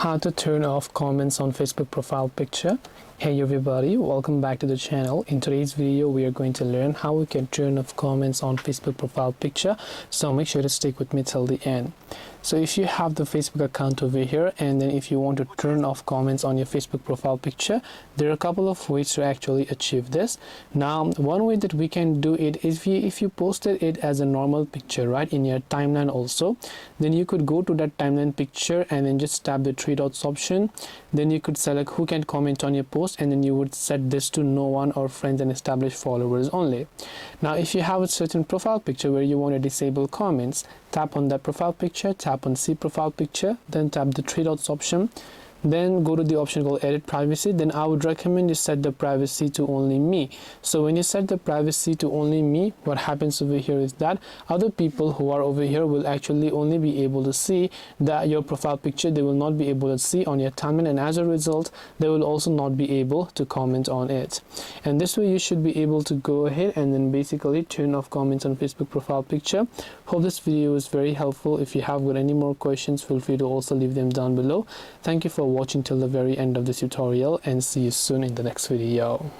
how to turn off comments on Facebook profile picture. Hey everybody, welcome back to the channel. In today's video we are going to learn how we can turn off comments on Facebook profile picture, so make sure to stick with me till the end. So if you have the Facebook account over here, and then if you want to turn off comments on your Facebook profile picture, there are a couple of ways to actually achieve this. Now one way that we can do it is if you posted it as a normal picture, right, in your timeline also, then you could go to that timeline picture and then just tap the three dots option. Then you could select who can comment on your post, and then you would set this to no one or friends and established followers only. Now if you have a certain profile picture where you want to disable comments, tap on that profile picture, tap on see profile picture, then tap the three dots option, then go to the option called edit privacy. Then I would recommend you set the privacy to only me. So when you set the privacy to only me, what happens over here is that other people who are over here will actually only be able to see that your profile picture. They will not be able to see on your timeline, and as a result they will also not be able to comment on it. And this way you should be able to go ahead and then basically turn off comments on Facebook profile picture. Hope this video is very helpful. If you have got any more questions, feel free to also leave them down below. Thank you for watching till the very end of this tutorial, and see you soon in the next video.